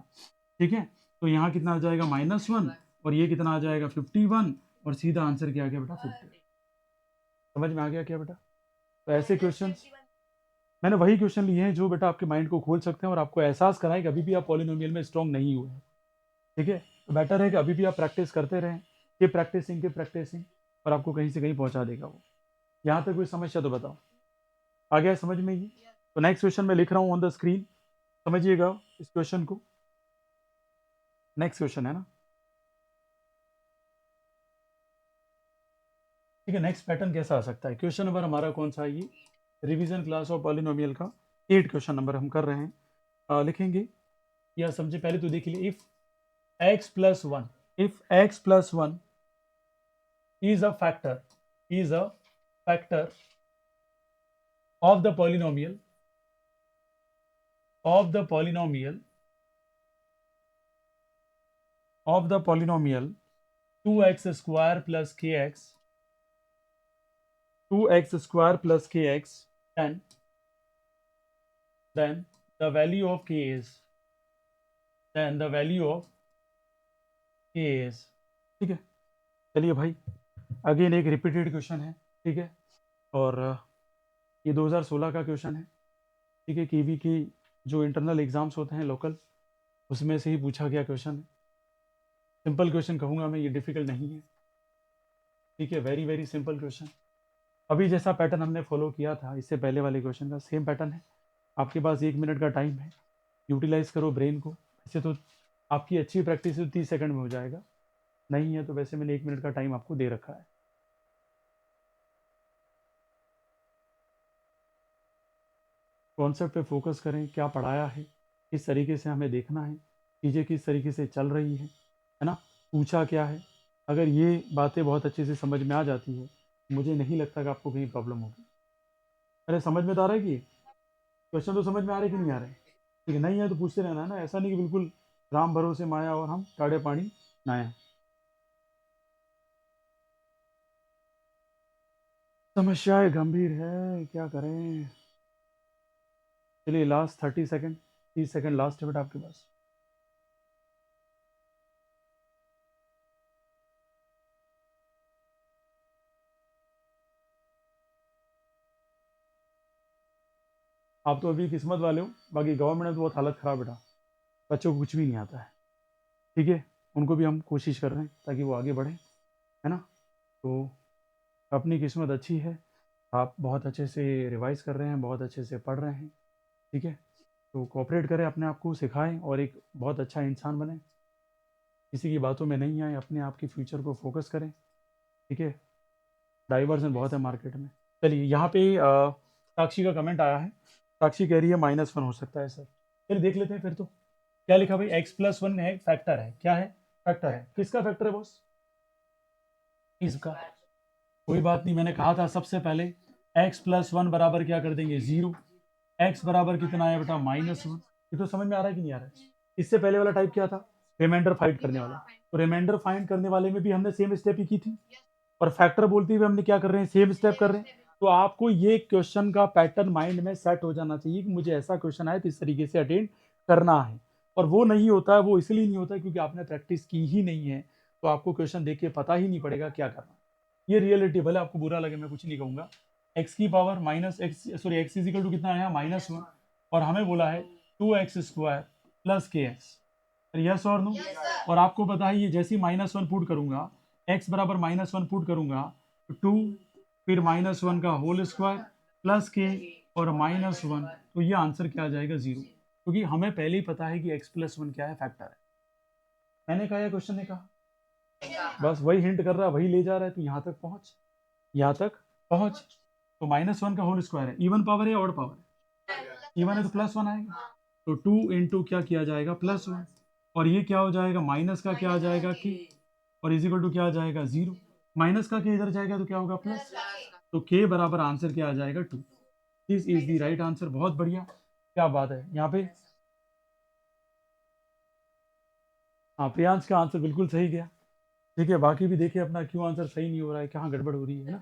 Speaker 1: ठीक है, तो यहाँ कितना आ जाएगा, -1, और ये कितना आ जाएगा, 51, और सीधा आंसर क्या आ गया बेटा, 50। समझ में आ गया क्या बेटा। तो ऐसे क्वेश्चन मैंने वही क्वेश्चन लिए हैं जो बेटा आपके माइंड को खोल सकते हैं और आपको एहसास कराएं कि अभी भी आप पॉलिनोमियल में स्ट्रॉन्ग नहीं हुए हैं। ठीक है, तो बेटर है कि अभी भी आप प्रैक्टिस करते रहें, कि प्रैक्टिसिंग, और आपको कहीं से कहीं पहुंचा देगा वो। यहाँ तक कोई समस्या तो बताओ, आ गया समझ में ये। तो नेक्स्ट क्वेश्चन मैं लिख रहा हूँ ऑन द स्क्रीन, समझिएगा इस क्वेश्चन को। नेक्स्ट क्वेश्चन है ना, ठीक है। नेक्स्ट पैटर्न कैसा आ सकता है, क्वेश्चन नंबर हमारा कौन सा है, ये रिवीजन क्लास ऑफ पॉलिनोमियल का 8 क्वेश्चन नंबर हम कर रहे हैं। लिखेंगे या समझे, पहले तो देख लीजिए, if x plus 1 is a factor of the polynomial of the polynomial 2x square plus kx 10, then the value of k is ठीक है। चलिए भाई, अगेन एक रिपीटेड क्वेश्चन है, ठीक है, और ये 2016 का क्वेश्चन है, ठीक है। कीवी की जो इंटरनल एग्जाम्स होते हैं लोकल, उसमें से ही पूछा गया क्वेश्चन है। सिंपल क्वेश्चन कहूँगा मैं, ये डिफिकल्ट नहीं है, ठीक है, वेरी वेरी सिंपल क्वेश्चन। अभी जैसा पैटर्न हमने फॉलो किया था इससे पहले वाले क्वेश्चन का सेम पैटर्न है। आपके पास 1 मिनट का टाइम है, यूटिलाइज करो ब्रेन को। वैसे तो आपकी अच्छी प्रैक्टिस है तो 30 सेकंड में हो जाएगा, नहीं है तो वैसे मैंने 1 मिनट का टाइम आपको दे रखा है। कॉन्सेप्ट पे फोकस करें, क्या पढ़ाया है, किस तरीके से हमें देखना है, चीज़ें किस तरीके से चल रही है ना, पूछा क्या है। अगर ये बातें बहुत अच्छे से समझ में आ जाती है, मुझे नहीं लगता कि आपको कहीं प्रॉब्लम होगी। अरे समझ में तो आ रहा है कि क्वेश्चन तो समझ में आ रहे कि नहीं आ रहे, ठीक है। नहीं है तो पूछते रहना है ना, ऐसा नहीं कि बिल्कुल राम भरोसे माया और हम टाड़े पानी नाया। समस्याएं गंभीर है, क्या करें। चलिए लास्ट 30 सेकंड, 30 सेकंड लास्ट है बेटा आपके पास। आप तो अभी किस्मत वाले हो, बाकी गवर्नमेंट में तो बहुत हालत ख़राब बेटा, बच्चों को कुछ भी नहीं आता है, ठीक है। उनको भी हम कोशिश कर रहे हैं ताकि वो आगे बढ़ें, है ना। तो अपनी किस्मत अच्छी है, आप बहुत अच्छे से रिवाइज कर रहे हैं, बहुत अच्छे से पढ़ रहे हैं, ठीक है। तो कोऑपरेट करें, अपने आप को सिखाएं और एक बहुत अच्छा इंसान बने, किसी की बातों में नहीं आए, अपने आप के फ्यूचर को फोकस करें, ठीक है। डाइवर्जन बहुत है मार्केट में। चलिए यहाँ पे साक्षी का कमेंट आया है, साक्षी कह रही है -1 हो सकता है सर। चलिए देख लेते हैं फिर तो, क्या लिखा भाई, x प्लस 1 है, फैक्टर है, क्या है, फैक्टर है, किसका फैक्टर है बॉस, इसका। कोई बात नहीं, मैंने कहा था सबसे पहले x प्लस 1 बराबर क्या कर देंगे, 0। x बराबर कितना है बेटा, -1। ये तो समझ में आ रहा है कि नहीं आ रहा है। इससे पहले वाला टाइप क्या था, रिमाइंडर फाइंड करने वाला। तो रिमाइंडर फाइंड करने वाले में भी हमने सेम स्टेप ही की थी, और फैक्टर बोलते हुए हमने क्या कर रहे हैं, सेम स्टेप कर रहे हैं। तो आपको ये क्वेश्चन का पैटर्न माइंड में सेट हो जाना चाहिए कि मुझे ऐसा क्वेश्चन आए तो इस तरीके से अटेंड करना है। और वो नहीं होता है, वो इसलिए नहीं होता है क्योंकि आपने प्रैक्टिस की ही नहीं है। तो आपको क्वेश्चन देख के पता ही नहीं पड़ेगा क्या करना। ये रियलिटी, भले आपको बुरा लगे, मैं कुछ नहीं कहूंगा। एक्स की power minus x, sorry x is equal to कितना आया, -1, और हमें बोला है 2x² प्लस kx। यस और नो? और आपको पता है ये जैसे ही -1 पुट करूंगा, x बराबर -1 पुट करूंगा तो 2, फिर -1 का होल स्क्वायर प्लस के और -1, तो ये आंसर क्या आ जाएगा, 0। क्योंकि हमें पहले ही पता है कि x प्लस 1 क्या है, फैक्टर है। मैंने कहा या क्वेश्चन ने कहा, बस वही हिंट कर रहा है, वही ले जा रहा है। तो यहाँ तक पहुंच, यहाँ तक पहुंच। तो -1 का होल स्क्वायर है, इवन पावर है ऑड पावर है, इवन है तो +1 आएगा। तो 2 इंटू क्या किया जाएगा, +1, और ये क्या हो जाएगा, माइनस का क्या आ जाएगा कि, और इज इक्वल टू क्या आ जाएगा, 0। माइनस का के इधर जाएगा तो क्या होगा, प्लस। तो के बराबर आंसर क्या आ जाएगा, 2। This is the right answer. बहुत बढ़िया, क्या बात है यहाँ पे। हाँ, प्रियांश का आंसर बिल्कुल सही गया। ठीक है, बाकी भी देखिए अपना क्यों आंसर सही नहीं हो रहा है, कहाँ गड़बड़ हो रही है ना।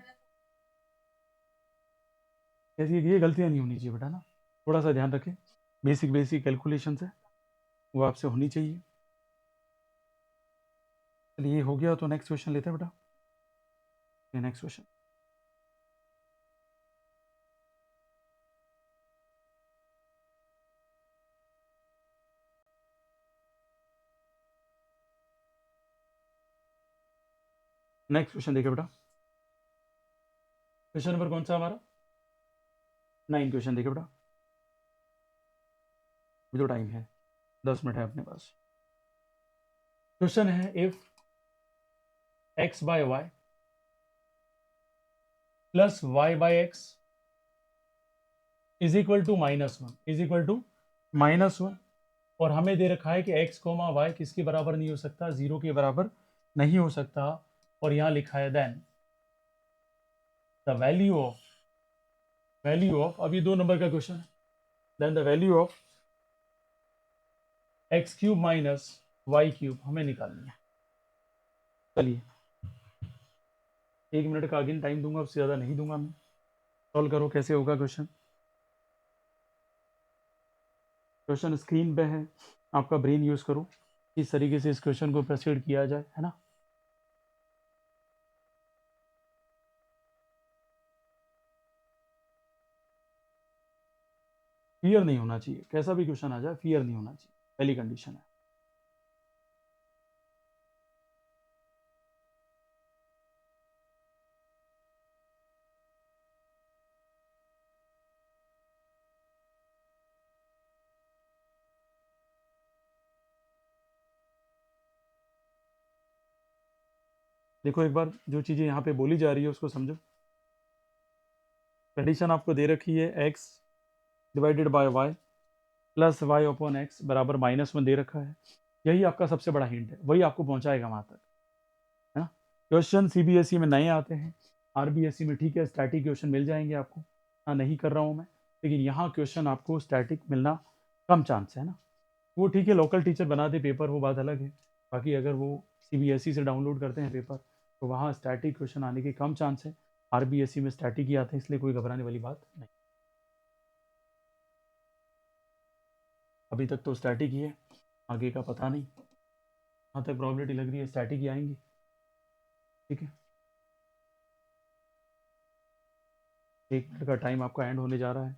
Speaker 1: ऐसी ये गलतियाँ नहीं होनी चाहिए बेटा ना, थोड़ा सा ध्यान रखें। बेसिक बेसिक कैलकुलेशन है वो आपसे होनी चाहिए। चलिए ये हो गया, तो नेक्स्ट क्वेश्चन लेते हैं बेटा। नेक्स्ट क्वेश्चन, नेक्स्ट क्वेश्चन देखिए बेटा। क्वेश्चन नंबर कौन सा हमारा, 9 क्वेश्चन देखिए बेटा। अभी तो टाइम है, 10 मिनट है अपने पास। क्वेश्चन है, if x by y plus y by x is equal to -1, is equal to -1, और हमें दे रखा है कि x कोमा वाई किसके बराबर नहीं हो सकता, 0 के बराबर नहीं हो सकता। और यहाँ लिखा है देन द वैल्यू ऑफ, अब ये 2 नंबर का क्वेश्चन है, then the value of x³ minus y³ हमें निकालनी है। चलिए 1 मिनट का अगेन टाइम दूंगा, उससे ज़्यादा नहीं दूंगा मैं। सॉल्व करो, कैसे होगा क्वेश्चन। क्वेश्चन स्क्रीन पे है, आपका ब्रेन यूज़ करो, किस तरीके से इस क्वेश्चन को प्रोसीड किया जाए, है ना। फियर नहीं होना चाहिए, कैसा भी क्वेश्चन आ जाए फियर नहीं होना चाहिए, पहली कंडीशन है। देखो एक बार जो चीज़ें यहाँ पे बोली जा रही है उसको समझो। कंडीशन आपको दे रखी है x divided by y plus y upon x बराबर -1 दे रखा है। यही आपका सबसे बड़ा हिंट है, वही आपको पहुंचाएगा वहां तक, है ना। क्वेश्चन सीबीएसई में नए आते हैं, आरबीएसई में ठीक है स्टैटिक क्वेश्चन मिल जाएंगे आपको, हाँ नहीं कर रहा हूँ मैं, लेकिन यहाँ क्वेश्चन आपको स्टैटिक मिलना कम चांस है ना। वो ठीक है, लोकल टीचर बना दे पेपर, वो बात अलग है। बाकी अगर वो सीबीएसई से डाउनलोड करते हैं पेपर, तो वहाँ स्टैटिक क्वेश्चन आने के कम चांस है। आरबीएसई में स्टैटिक ही आते हैं, इसलिए कोई घबराने वाली बात नहीं। अभी तक तो स्टैटिक ही है, आगे का पता नहीं। जहाँ तक प्रॉबिलिटी लग रही है स्टैटिक ही आएंगी, ठीक है। 1 मिनट का टाइम आपका एंड होने जा रहा है।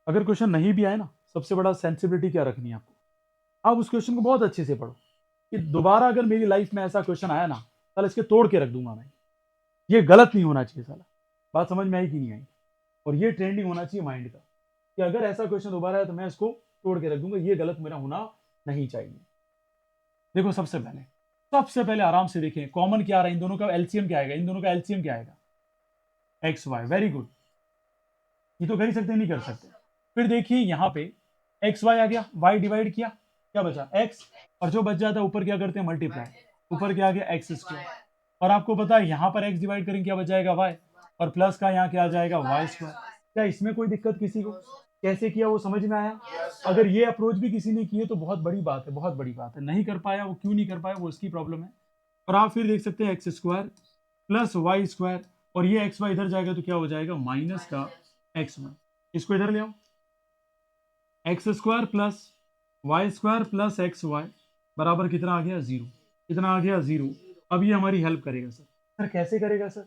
Speaker 1: अगर क्वेश्चन नहीं भी आए ना, सबसे बड़ा सेंसिबिलिटी क्या रखनी है आपको, आप उस क्वेश्चन को बहुत अच्छे से पढ़ो कि दोबारा अगर मेरी लाइफ में ऐसा क्वेश्चन आया ना, साला इसके तोड़ के रख दूंगा मैं। ये गलत नहीं होना चाहिए साला, बात समझ में आई कि नहीं आई। और ये ट्रेंडिंग होना चाहिए माइंड का कि अगर ऐसा क्वेश्चन दोबारा आया तो मैं इसको तोड़ के रख दूंगा, ये गलत मेरा होना नहीं चाहिए। देखो सबसे पहले आराम से देखें, कॉमन क्या आ रहा है इन दोनों का, एलसीएम क्या आएगा, इन दोनों का एलसीएम क्या आएगा, एक्स वाई। वेरी गुड, ये तो कर ही सकते नहीं कर सकते। फिर देखिए यहाँ पे एक्स वाई आ गया, वाई डिवाइड किया, क्या बचा एक्स, और जो बच जाता है ऊपर क्या करते हैं मल्टीप्लाई, ऊपर क्या आ गया एक्स स्क्वायर, और आपको पता है यहाँ पर एक्स डिवाइड करेंगे क्या बच जाएगा वाई, और प्लस का यहाँ क्या आ जाएगा वाई स्क्वायर। क्या इसमें कोई दिक्कत किसी को, कैसे किया वो समझ में आया? अगर ये अप्रोच भी किसी ने किए तो बहुत बड़ी बात है, बहुत बड़ी बात है। नहीं कर पाया वो क्यों नहीं कर पाया वो उसकी प्रॉब्लम है। और आप फिर देख सकते हैं x square plus y square, और ये एक्स वाई इधर जाएगा तो क्या हो जाएगा माइनस का एक्स वाई, इसको इधर ले आओ, x square plus y square plus x y बराबर कितना आ गया जीरो, कितना आ गया जीरो। अब ये हमारी हेल्प करेगा सर। सर कैसे करेगा सर,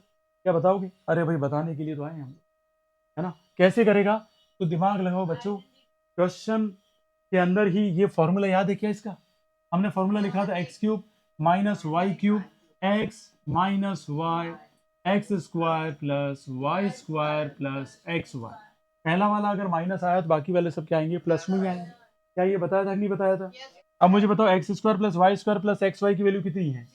Speaker 1: क्या बताओगे? अरे भाई बताने के लिए तो आए हैं हम, है ना। कैसे करेगा, तो दिमाग लगाओ बच्चों, क्वेश्चन के अंदर ही ये फॉर्मूला याद है क्या इसका, हमने फॉर्मूला लिखा था x cube minus y cube x minus y x square plus y square plus x y. पहला वाला अगर माइनस आया तो बाकी वाले सब क्या आएंगे प्लस में ही आएंगे। क्या ये बताया था कि नहीं बताया था? अब मुझे बताओ x square plus y square plus x y की वैल्यू कितनी है?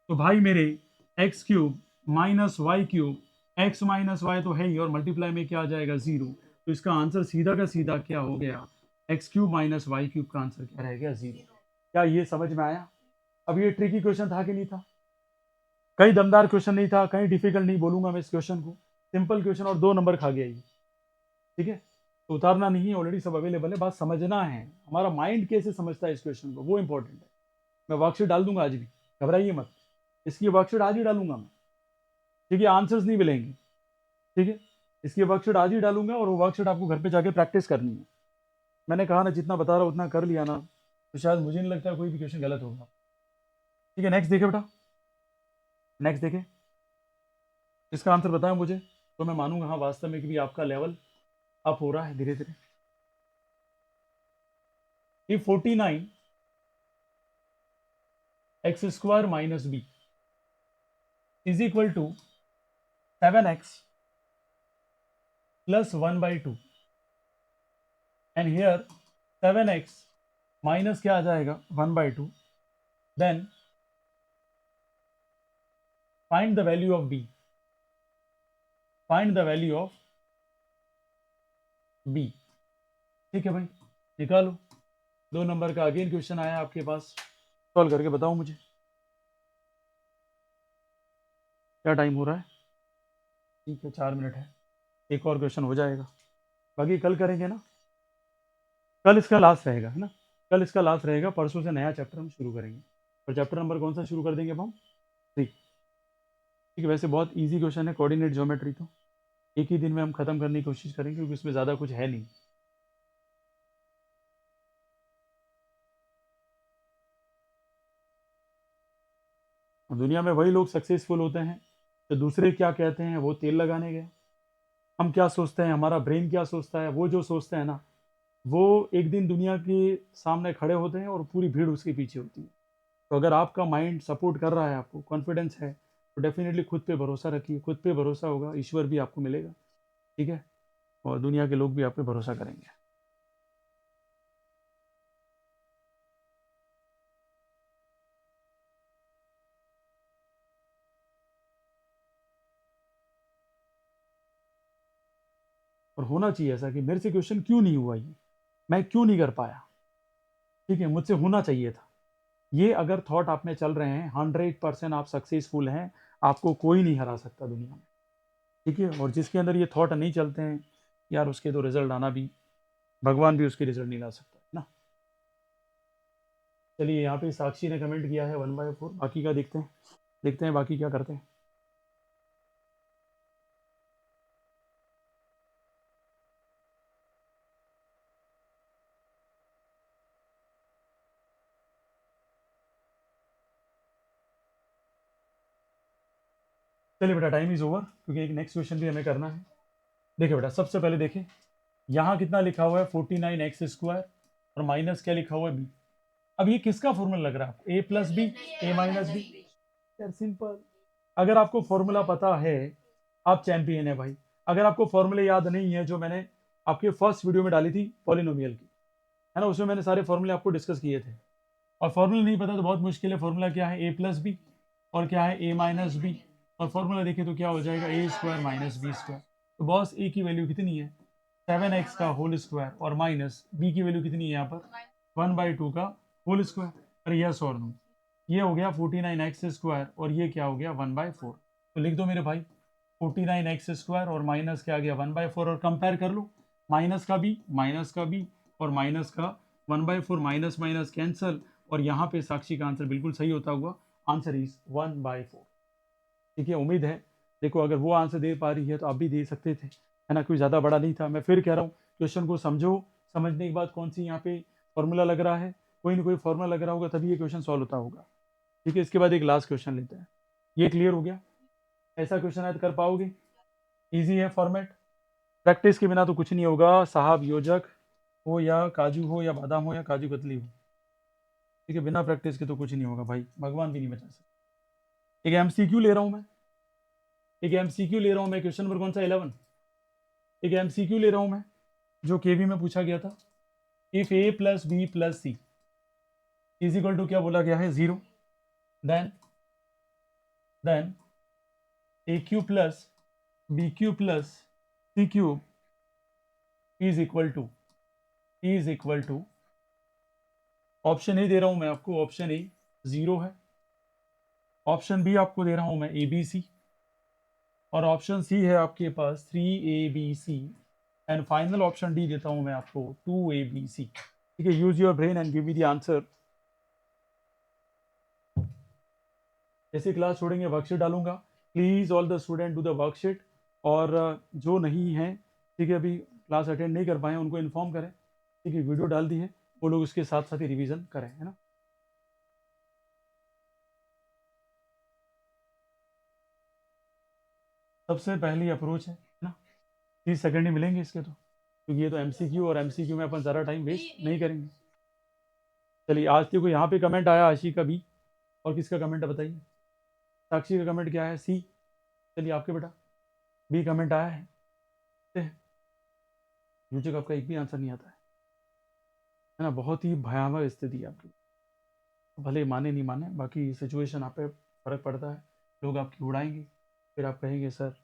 Speaker 1: तो भाई मेरे x cube minus y cube x minus y तो है ही, और मल्टीप्लाई में क्या आ जाएगा जीरो। तो इसका आंसर सीधा का सीधा क्या हो गया, x cube minus y cube का आंसर क्या रह गया जीरो। क्या ये समझ में आया? अब ये ट्रिकी क्वेश्चन था कि नहीं था? कहीं दमदार क्वेश्चन नहीं था, कहीं डिफिकल्ट नहीं बोलूंगा मैं इस क्वेश्चन को, सिंपल क्वेश्चन और 2 नंबर खा गया ये, ठीक है। तो उतारना नहीं है, ऑलरेडी सब अवेलेबल है, बात समझना है हमारा माइंड कैसे समझता है इस क्वेश्चन को, वो इंपॉर्टेंट है। मैं वर्कशीट डाल दूंगा आज भी, घबराइए मत, इसकी वर्कशीट आज ही डालूंगा मैं, ठीक है। आंसर्स नहीं मिलेंगे, ठीक है। इसकी वर्कशीट आज ही डालूंगा, और वो वर्कशीट आपको घर पे जाके प्रैक्टिस करनी है। मैंने कहा ना जितना बता रहा हूँ उतना कर लिया ना, तो शायद मुझे नहीं लगता कोई भी क्वेश्चन गलत होगा, ठीक है। नेक्स्ट देखे बेटा, नेक्स्ट देखे, इसका आंसर बताएं मुझे, तो मैं मानूंगा हाँ वास्तव में कि भी आपका लेवल अप हो रहा है धीरे धीरे। ये 49 x square minus b is equal to 7x plus 1/2, and here 7x minus क्या आ जाएगा 1/2, then find the value of b, find the value of b, ठीक है भाई, निकालो। 2 नंबर का अगेन क्वेश्चन आया आपके पास, सॉल्व करके बताओ मुझे। क्या टाइम हो रहा है? ठीक है 4 मिनट है, एक और क्वेश्चन हो जाएगा, बाकी कल करेंगे ना, कल इसका लास्ट रहेगा, है ना। कल इसका लास्ट रहेगा, परसों से नया चैप्टर हम शुरू करेंगे। और चैप्टर नंबर कौन सा शुरू कर देंगे अब हम? 3, ठीक है। वैसे बहुत इजी क्वेश्चन है कोऑर्डिनेट ज्योमेट्री, तो एक ही दिन में हम खत्म करने की कोशिश करेंगे क्योंकि उसमें ज़्यादा कुछ है नहीं। दुनिया में वही लोग सक्सेसफुल होते हैं तो दूसरे क्या कहते हैं वो तेल लगाने गए। हम क्या सोचते हैं, हमारा ब्रेन क्या सोचता है, वो जो सोचते हैं ना, वो एक दिन दुनिया के सामने खड़े होते हैं और पूरी भीड़ उसके पीछे होती है। तो अगर आपका माइंड सपोर्ट कर रहा है, आपको कॉन्फिडेंस है, तो डेफिनेटली खुद पे भरोसा रखिए, खुद पे भरोसा होगा ईश्वर भी आपको मिलेगा, ठीक है, और दुनिया के लोग भी आप पे भरोसा करेंगे। और होना चाहिए ऐसा कि मेरे से क्वेश्चन क्यों नहीं हुआ, ये मैं क्यों नहीं कर पाया, ठीक है, मुझसे होना चाहिए था। ये अगर थॉट आप में चल रहे हैं 100% आप सक्सेसफुल हैं, आपको कोई नहीं हरा सकता दुनिया में, ठीक है। और जिसके अंदर ये थॉट नहीं चलते हैं यार, उसके तो रिजल्ट आना भी, भगवान भी उसके रिजल्ट नहीं ला सकता, है ना। चलिए यहाँ पे साक्षी ने कमेंट किया है 1/4, बाकी का देखते हैं, देखते हैं बाकी क्या करते हैं। चलिए बेटा टाइम इज ओवर, क्योंकि एक नेक्स्ट क्वेश्चन भी हमें करना है। देखिए बेटा सबसे पहले देखें, यहाँ कितना लिखा हुआ है 49x स्क्वायर, और माइनस क्या लिखा हुआ है b। अब ये किसका फॉर्मूला लग रहा है आपको, a plus b a minus b, यार सिंपल। अगर आपको फॉर्मूला पता है आप चैंपियन है भाई। अगर आपको फॉर्मूले याद नहीं है जो मैंने आपके फर्स्ट वीडियो में डाली थी पॉलिनोमियल की, है ना, उसमें मैंने सारे फॉर्मूले आपको डिस्कस किए थे, और फॉर्मूला नहीं पता तो बहुत मुश्किल है। फॉर्मूला क्या है, ए प्लस बी, और क्या है ए माइनस बी, और फॉर्मूला देखिए तो क्या हो जाएगा ए स्क्वायर माइनस बी स्क्वायर। तो बॉस ए की वैल्यू कितनी है, 7x का होल स्क्वायर और माइनस b की वैल्यू कितनी है यहाँ पर 1/2 का होल स्क्वायर। अरे यस और नो, ये हो गया 49x स्क्वायर और ये क्या हो गया 1/4। तो लिख दो मेरे भाई 49x स्क्वायर और माइनस क्या आ गया 1/4 और कंपेयर कर लो माइनस का भी और माइनस का 1/4 माइनस माइनस कैंसल और यहाँ पे साक्षी का आंसर बिल्कुल सही होता हुआ आंसर इज 1/4। ठीक है, उम्मीद है देखो अगर वो आंसर दे पा रही है तो आप भी दे सकते थे, है ना, कोई ज़्यादा बड़ा नहीं था। मैं फिर कह रहा हूँ क्वेश्चन को समझो, समझने के बाद कौन सी यहाँ पे फॉर्मूला लग रहा है, कोई ना कोई फॉर्मूला लग रहा होगा तभी ये क्वेश्चन सॉल्व होता होगा। ठीक है, इसके बाद एक लास्ट क्वेश्चन लेते हैं। ये क्लियर हो गया? ऐसा क्वेश्चन है तो कर पाओगे? ईजी है फॉर्मेट, प्रैक्टिस के बिना तो कुछ नहीं होगा साहब, योजक हो या काजू हो या बादाम हो या काजू कतली हो। ठीक है, बिना प्रैक्टिस के तो कुछ नहीं होगा भाई, भगवान भी नहीं बचा सकते। एक एमसीक्यू ले रहा हूँ मैं, क्वेश्चन नंबर कौन सा 11। एक एमसीक्यू ले रहा हूँ मैं जो केवी में पूछा गया था। If A plus B plus C is equal to क्या बोला गया है 0, then A cube plus B cube plus C cube is equal to option A दे रहा हूं मैं आपको, ऑप्शन ए 0 है, ऑप्शन बी आपको दे रहा हूं मैं ABC और ऑप्शन सी है आपके पास 3ABC and final option D देता हूं मैं आपको 2ABC। ठीक है, use your brain and give me the answer. जैसे क्लास छोड़ेंगे वर्कशीट डालूंगा, please all the student do the worksheet. और जो नहीं है, ठीक है, अभी क्लास अटेंड नहीं कर पाए उनको इन्फॉर्म करें, ठीक है, वीडियो डाल दी है, वो लोग उसके साथ साथ ही रिवीजन करें, है ना। सबसे पहली अप्रोच है ना, 30 सेकंड ही मिलेंगे इसके तो, क्योंकि ये तो एमसीक्यू और एमसीक्यू में अपन ज़्यादा टाइम वेस्ट नहीं करेंगे। चलिए, आज देखो यहाँ पे कमेंट आया आशी का भी, और किसका कमेंट है बताइए? साक्षी का कमेंट क्या है? सी। चलिए आपके बेटा बी कमेंट आया है। मुझे आपका एक भी आंसर नहीं आता है ना, बहुत ही भयावह स्थिति है आपकी। भले माने नहीं माने, बाकी सिचुएशन आप पे फर्क पड़ता है। लोग आपकी उड़ाएंगे, फिर आप कहेंगे सर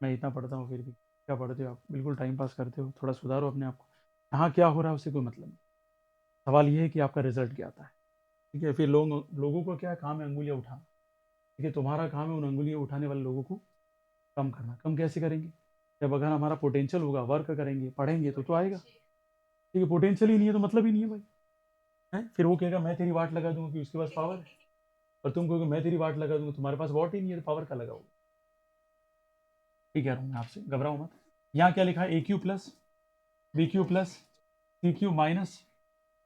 Speaker 1: मैं इतना पढ़ता हूँ फिर भी क्या पढ़ते हो आप, बिल्कुल टाइम पास करते हो, थोड़ा सुधारो अपने आप को। यहाँ क्या हो रहा है उससे कोई मतलब नहीं, सवाल ये है कि आपका रिजल्ट क्या आता है। ठीक है, फिर लोगों को क्या काम है, अंगुलियाँ उठाना। ठीक है, तुम्हारा काम है उन अंगुलियाँ उठाने वाले लोगों को कम करना। कम कैसे करेंगे? जब अगर हमारा पोटेंशियल होगा, वर्क करेंगे, पढ़ेंगे तो आएगा। ठीक है, पोटेंशियल ही नहीं है तो मतलब ही नहीं है भाई, है। फिर वो कहेगा मैं तेरी वाट लगा दूंगा कि उसके पास पावर है, और तुम कहोगे मैं तेरी वाट लगा दूंगा, तुम्हारे पास वाट ही नहीं है तो पावर का लगाओगे। ठीक कह रहा हूँ मैं आपसे, घबराओ मत। यहाँ क्या लिखा है? A cube plus B cube plus C cube minus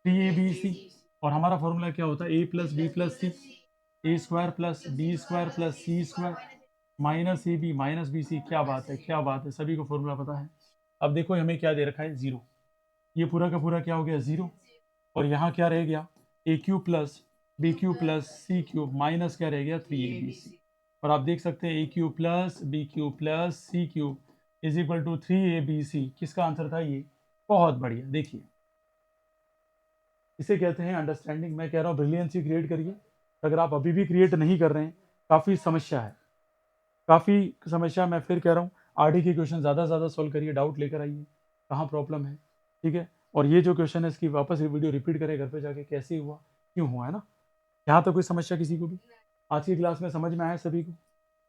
Speaker 1: 3ABC, और हमारा फॉर्मूला क्या होता है? A plus B plus C, A square plus B square plus C square minus A B minus B C. क्या बात है, क्या बात है, सभी को फॉर्मूला पता है। अब देखो हमें क्या दे रखा है? 0। ये पूरा का पूरा क्या हो गया? 0। और यहाँ क्या रह गया? A cube plus B cube plus C cube minus क्या रह गया? 3ABC। और आप देख सकते हैं A cube plus B cube plus C cube is equal to 3ABC। किसका आंसर था ये? बहुत बढ़िया। देखिए, इसे कहते हैं अंडरस्टैंडिंग। मैं कह रहा हूँ ब्रिलियंसी क्रिएट करिए। अगर आप अभी भी क्रिएट नहीं कर रहे हैं, काफ़ी समस्या है, काफ़ी समस्या। मैं फिर कह रहा हूँ आरडी के क्वेश्चन ज़्यादा से ज़्यादा सॉल्व करिए, डाउट लेकर आइए कहाँ प्रॉब्लम है। ठीक है, और ये जो क्वेश्चन है इसकी वापस ये वीडियो रिपीट करें घर पे जाके, कैसे हुआ, क्यों हुआ, है ना। यहाँ तो कोई समस्या किसी को भी आज की क्लास में समझ में आया सभी को?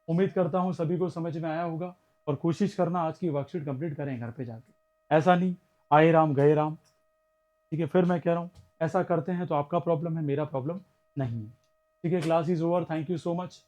Speaker 1: उम्मीद करता हूँ सभी को समझ में आया होगा। और कोशिश करना आज की वर्कशीट कंप्लीट करें घर पे जाके, ऐसा नहीं आए राम गए राम। ठीक है, फिर मैं कह रहा हूँ ऐसा करते हैं तो आपका प्रॉब्लम है, मेरा प्रॉब्लम नहीं है। ठीक है, class is over, thank you so much.